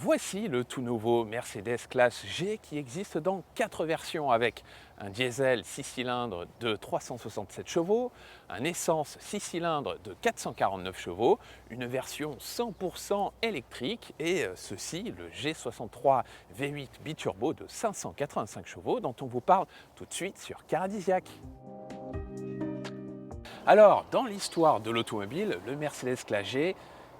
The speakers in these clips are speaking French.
Voici le tout nouveau Mercedes classe G qui existe dans 4 versions avec un diesel 6 cylindres de 367 chevaux, un essence 6 cylindres de 449 chevaux, une version 100% électrique et ceci, le G63 V8 biturbo de 585 chevaux dont on vous parle tout de suite sur Caradisiac. Alors, dans l'histoire de l'automobile, le Mercedes classe G,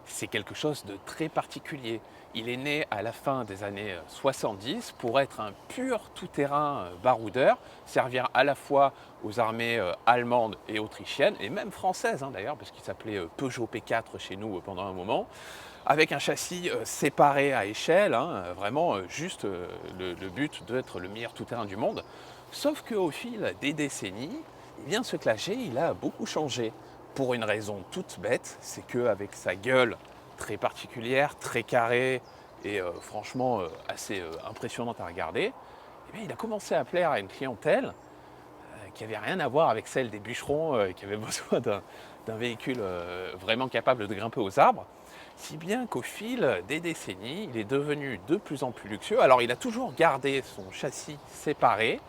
c'est quelque chose de très particulier. Il est né à la fin des années 70 pour être un pur tout-terrain baroudeur, servir à la fois aux armées allemandes et autrichiennes, et même françaises d'ailleurs, parce qu'il s'appelait Peugeot P4 chez nous pendant un moment, avec un châssis séparé à échelle, vraiment juste le but d'être le meilleur tout-terrain du monde. Sauf qu'au fil des décennies, eh bien, ce classe G, il a beaucoup changé. Pour une raison toute bête, c'est qu'avec sa gueule très particulière, très carrée et franchement assez impressionnante à regarder, eh bien, il a commencé à plaire à une clientèle qui n'avait rien à voir avec celle des bûcherons qui avaient besoin d'un véhicule vraiment capable de grimper aux arbres. Si bien qu'au fil des décennies, il est devenu de plus en plus luxueux. Alors il a toujours gardé son châssis séparé,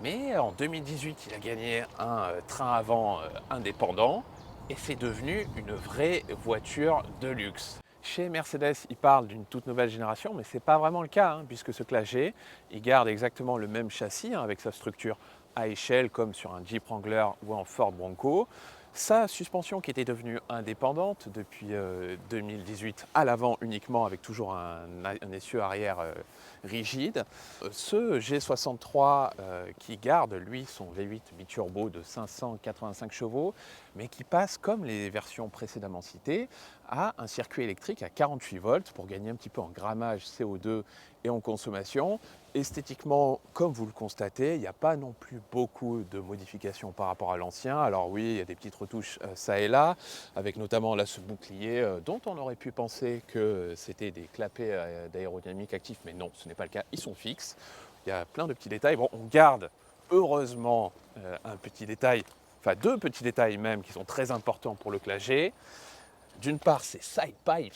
mais en 2018, il a gagné un train avant indépendant et c'est devenu une vraie voiture de luxe. Chez Mercedes, ils parlent d'une toute nouvelle génération, mais ce n'est pas vraiment le cas, puisque ce classe G, il garde exactement le même châssis avec sa structure à échelle comme sur un Jeep Wrangler ou un Ford Bronco. Sa suspension qui était devenue indépendante depuis 2018 à l'avant uniquement avec toujours un essieu arrière rigide. Ce G63 qui garde lui son V8 biturbo de 585 chevaux mais qui passe comme les versions précédemment citées à un circuit électrique à 48 volts pour gagner un petit peu en grammage CO2 et en consommation. Esthétiquement, comme vous le constatez, il n'y a pas non plus beaucoup de modifications par rapport à l'ancien. Alors oui, il y a des petites retouches ça et là, avec notamment là ce bouclier dont on aurait pu penser que c'était des clapets d'aérodynamique actifs, mais non, ce n'est pas le cas, ils sont fixes. Il y a plein de petits détails. Bon, on garde heureusement un petit détail, enfin deux petits détails même qui sont très importants pour le classe G. D'une part, ces side pipes,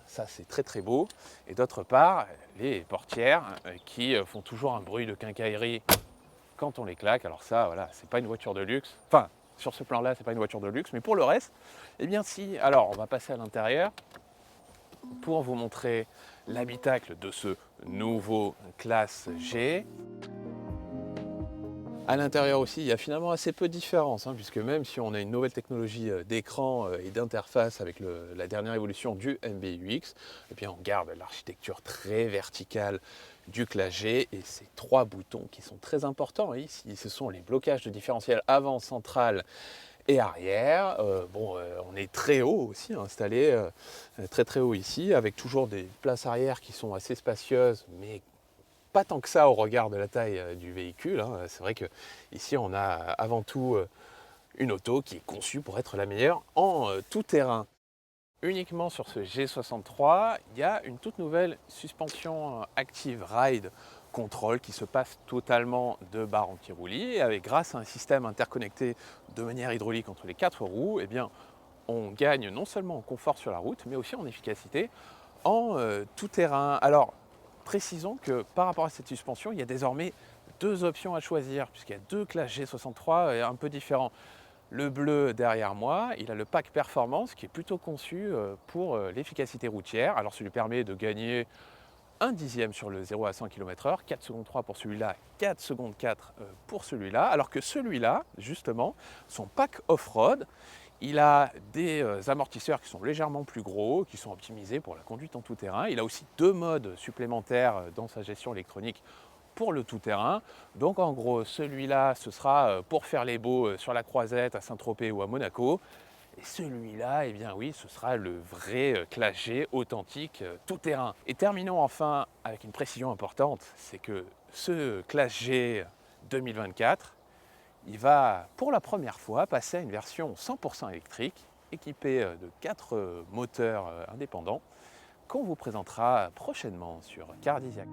ça c'est très très beau, et d'autre part, les portières qui font toujours un bruit de quincaillerie quand on les claque. Alors ça, voilà, c'est pas une voiture de luxe. Enfin, sur ce plan-là, c'est pas une voiture de luxe, mais pour le reste, eh bien si. Alors, on va passer à l'intérieur pour vous montrer l'habitacle de ce nouveau classe G. À l'intérieur aussi, il y a finalement assez peu de différence, puisque même si on a une nouvelle technologie d'écran et d'interface avec la dernière évolution du MBUX, eh bien on garde l'architecture très verticale du classe G et ces 3 boutons qui sont très importants ici. Ce sont les blocages de différentiel avant, central et arrière. On est très haut aussi, installé très très haut ici, avec toujours des places arrière qui sont assez spacieuses, mais pas tant que ça au regard de la taille du véhicule. C'est vrai qu'ici on a avant tout une auto qui est conçue pour être la meilleure en tout terrain. Uniquement sur ce G63, il y a une toute nouvelle suspension active Ride Control qui se passe totalement de barre anti-roulis et avec grâce à un système interconnecté de manière hydraulique entre les 4 roues, eh bien, on gagne non seulement en confort sur la route mais aussi en efficacité en tout terrain. Alors, précisons que par rapport à cette suspension, il y a désormais 2 options à choisir, puisqu'il y a 2 classes G63 un peu différents. Le bleu derrière moi, il a le pack performance qui est plutôt conçu pour l'efficacité routière. Alors ça lui permet de gagner 1 dixième sur le 0 à 100 km/h, 4 secondes 3 pour celui-là, 4 secondes 4 pour celui-là. Alors que celui-là, justement, son pack off-road, il a des amortisseurs qui sont légèrement plus gros, qui sont optimisés pour la conduite en tout-terrain. Il a aussi 2 modes supplémentaires dans sa gestion électronique pour le tout-terrain. Donc en gros, celui-là, ce sera pour faire les beaux sur la Croisette, à Saint-Tropez ou à Monaco. Et celui-là, eh bien oui, ce sera le vrai classe G authentique tout-terrain. Et terminons enfin avec une précision importante, c'est que ce classe G 2024, il va pour la première fois passer à une version 100% électrique, équipée de 4 moteurs indépendants, qu'on vous présentera prochainement sur Caradisiac.